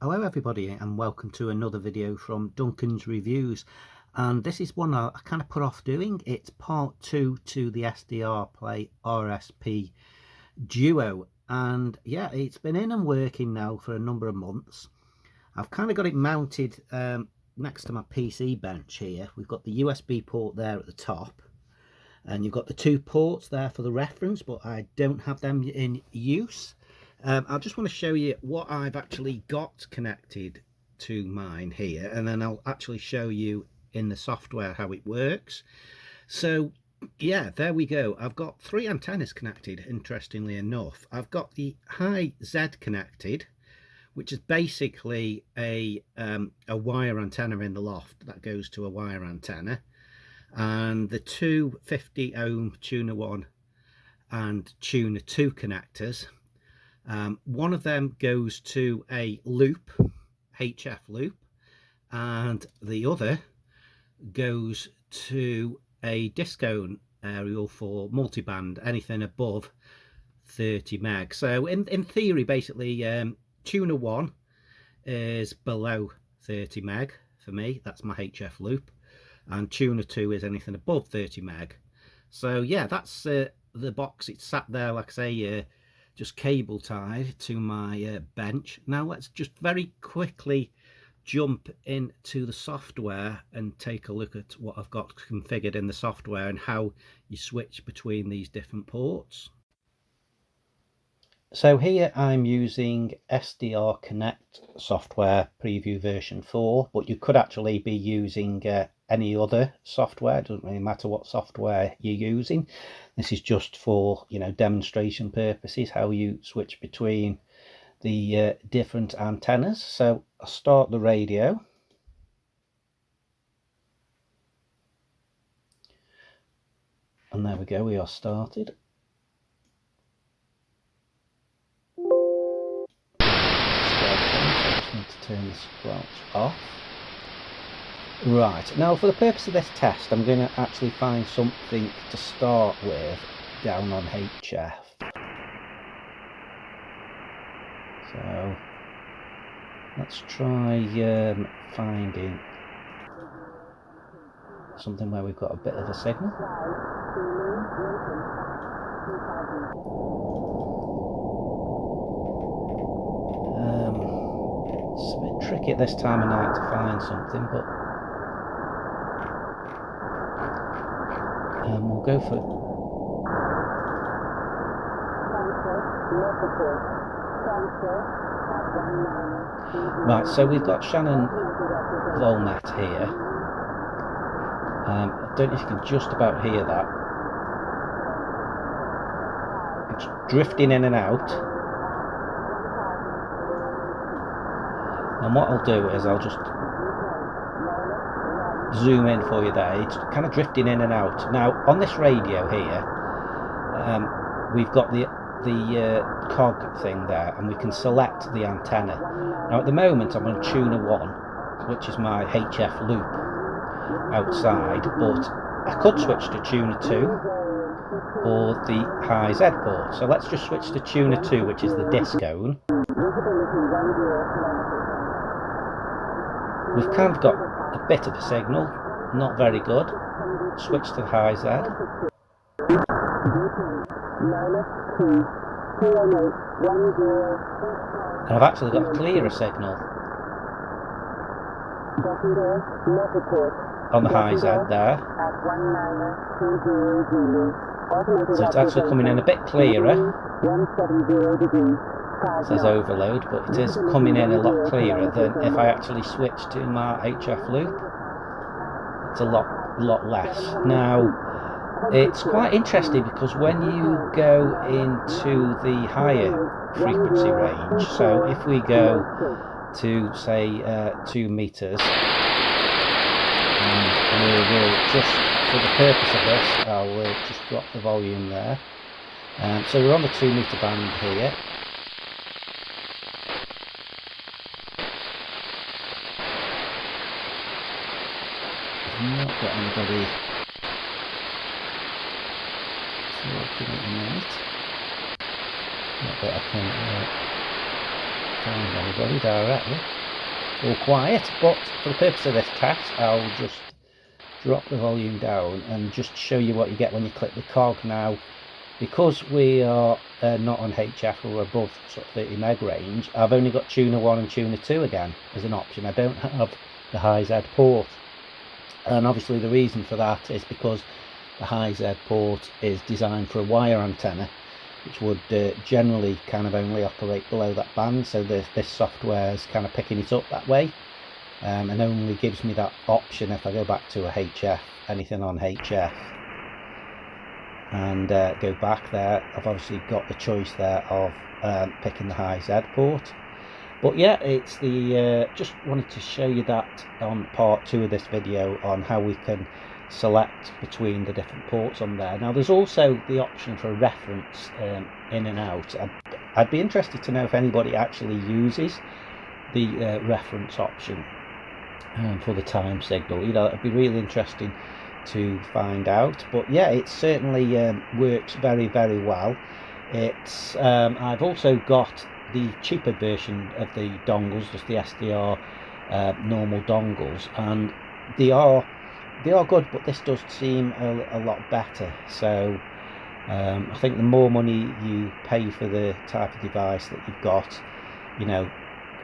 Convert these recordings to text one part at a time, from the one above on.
Hello everybody and welcome to another video from Duncan's Reviews, and this is one I kind of put off doing. It's part 2 to the SDRplay RSPduo, and yeah, it's been in and working now for a number of months. I've kind of got it mounted next to my PC bench here. We've got the USB port there at the top, and you've got the two ports there for the reference, but I don't have them in use. I just want to show you what I've actually got connected to mine here, and then I'll actually show you in the software how it works. So yeah, there we go. I've got three antennas connected, interestingly enough. I've got the high Z connected, which is basically a wire antenna in the loft that goes to a wire antenna, and the two 50 ohm tuner 1 and tuner 2 connectors. One of them goes to a loop, HF loop, and the other goes to a discone aerial for multiband, anything above 30 meg. So in theory, basically, tuner 1 is below 30 meg for me. That's my HF loop, and tuner 2 is anything above 30 meg. So yeah, that's the box. It's sat there, like I say, just cable tied to my bench. Now let's just very quickly jump into the software and take a look at what I've got configured in the software and how you switch between these different ports. So here I'm using SDR Connect software preview version 4, but you could actually be using any other software. It doesn't really matter what software you're using. This is just for, demonstration purposes, how you switch between the different antennas. So I'll start the radio. And there we go, we are started. To turn the squelch off. Right, now for the purpose of this test, I'm going to actually find something to start with down on HF. So let's try finding something where we've got a bit of a signal. It's a bit tricky at this time of night to find something, but we'll go for it. Right, so we've got Shannon Volnet here. I don't know if you can just about hear that. It's drifting in and out. And what I'll do is I'll just zoom in for you there. It's kind of drifting in and out. Now on this radio here, we've got the cog thing there, and we can select the antenna. Now at the moment I'm on tuner 1, which is my HF loop outside, but I could switch to tuner 2 or the high Z port. So let's just switch to tuner 2, which is the discone. We've kind of got a bit of a signal, not very good. Switch to the high Z. And I've actually got a clearer signal on the high Z there. So it's actually coming in a bit clearer. It says overload, but it is coming in a lot clearer than if I actually switch to my HF loop. It's a lot less. Now it's quite interesting because when you go into the higher frequency range, so if we go to say 2 meters, and we will just, for the purpose of this, I'll just drop the volume there. So we're on the 2 meter band here. I've not got anybody talking at the minute. Not that I can find anybody directly. It's all quiet, but for the purpose of this test, I'll just drop the volume down and just show you what you get when you click the cog. Now, because we are not on HF or above sort of 30 meg range, I've only got tuner 1 and tuner 2 again as an option. I don't have the high Z port, and obviously the reason for that is because the high Z port is designed for a wire antenna, which would generally kind of only operate below that band, so this software is kind of picking it up that way, and only gives me that option if I go back to a HF, anything on HF, and go back there. I've obviously got the choice there of picking the high Z port. But yeah, it's the just wanted to show you that on part 2 of this video on how we can select between the different ports on there. Now there's also the option for reference in and out. I'd be interested to know if anybody actually uses the reference option for the time signal. You know, it'd be really interesting to find out. But yeah, it certainly works very, very well. It's I've also got the cheaper version of the dongles, just the SDR normal dongles, and they are good, but this does seem a lot better. So I think the more money you pay for the type of device that you've got, you know,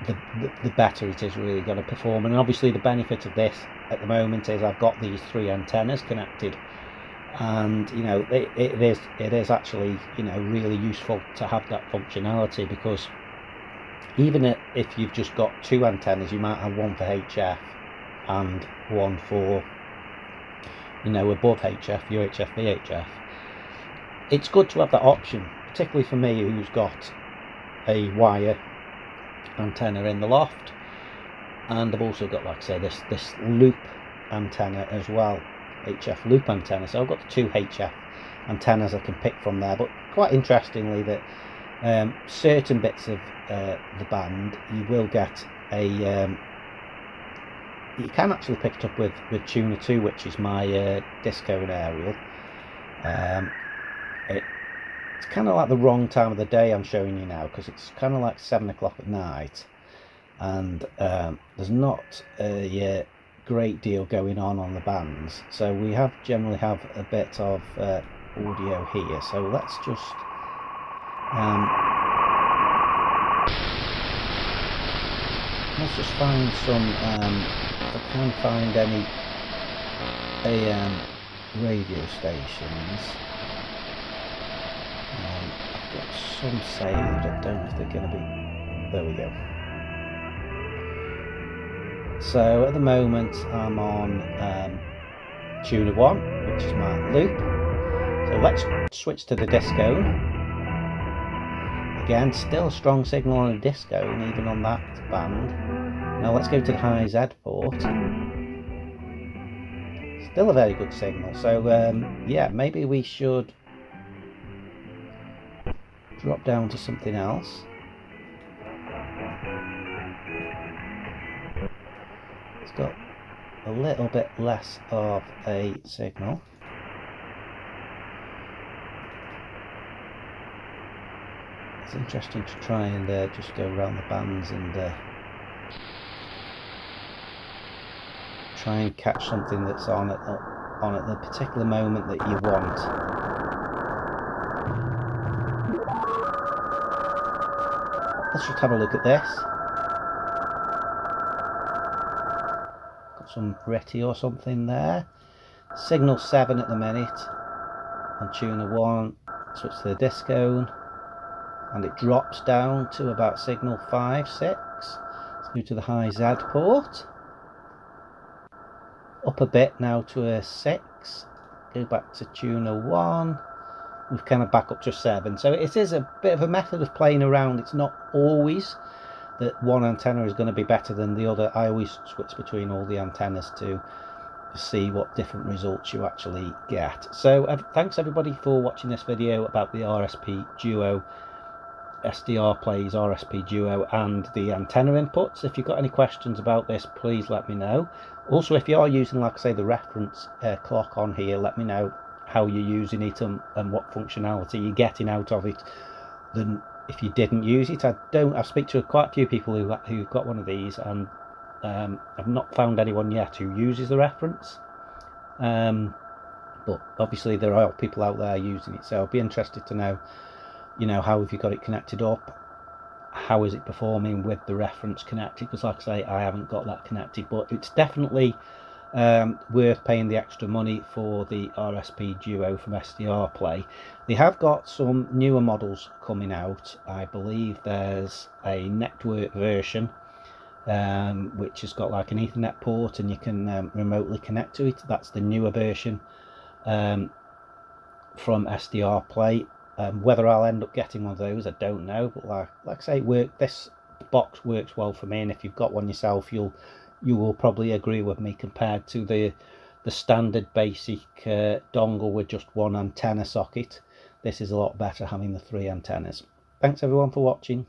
the better it is really going to perform. And obviously the benefit of this at the moment is I've got these 3 antennas connected, and you know, it is actually, you know, really useful to have that functionality, because even if you've just got 2 antennas, you might have one for HF and one for, you know, above HF, UHF, VHF. It's good to have that option, particularly for me who's got a wire antenna in the loft, and I've also got, like I say, this loop antenna as well, HF loop antenna. So I've got the 2 HF antennas I can pick from there. But quite interestingly, that certain bits of the band you will get a you can actually pick it up with tuner 2, which is my disco and aerial. It's kind of like the wrong time of the day I'm showing you now, because it's kind of like 7 o'clock at night, and there's not a great deal going on the bands, so we generally have a bit of audio here. So let's just find some if I can find any AM radio stations. I've got some saved. I don't know if they're going to be. There we go. So at the moment I'm on tuner 1, which is my loop. So let's switch to the disco. Again, still a strong signal on a disco, and even on that band. Now let's go to the high Z port. Still a very good signal. So yeah, maybe we should drop down to something else. It's got a little bit less of a signal. It's interesting to try and just go around the bands and try and catch something that's on at the particular moment that you want. Let's just have a look at this. Got some Retty or something there. Signal 7 at the minute on tuner 1. Switch to the disco, and it drops down to about signal 5, 6. Let's go to the high Z port. Up a bit now to a 6. Go back to tuner 1. We've kind of back up to 7. So it is a bit of a method of playing around. It's not always that one antenna is going to be better than the other. I always switch between all the antennas to see what different results you actually get. So thanks everybody for watching this video about the RSPduo, SDRplay RSPduo, and the antenna inputs. If you've got any questions about this, please let me know. Also, if you are using, like I say, the reference clock on here, let me know how you're using it and what functionality you're getting out of it. The if you didn't use it. I've spoken to quite a few people who've got one of these, and I've not found anyone yet who uses the reference. But obviously there are people out there using it, so I'll be interested to know, you know, how have you got it connected up, how is it performing with the reference connected, because like I say, I haven't got that connected. But it's definitely worth paying the extra money for the RSPduo from SDRplay. They have got some newer models coming out. I believe there's a network version which has got like an Ethernet port and you can remotely connect to it. That's the newer version from SDRplay. Whether I'll end up getting one of those, I don't know, but like I say, this box works well for me, and if you've got one yourself, you will probably agree with me. Compared to the standard basic dongle with just one antenna socket, this is a lot better having the 3 antennas. Thanks everyone for watching.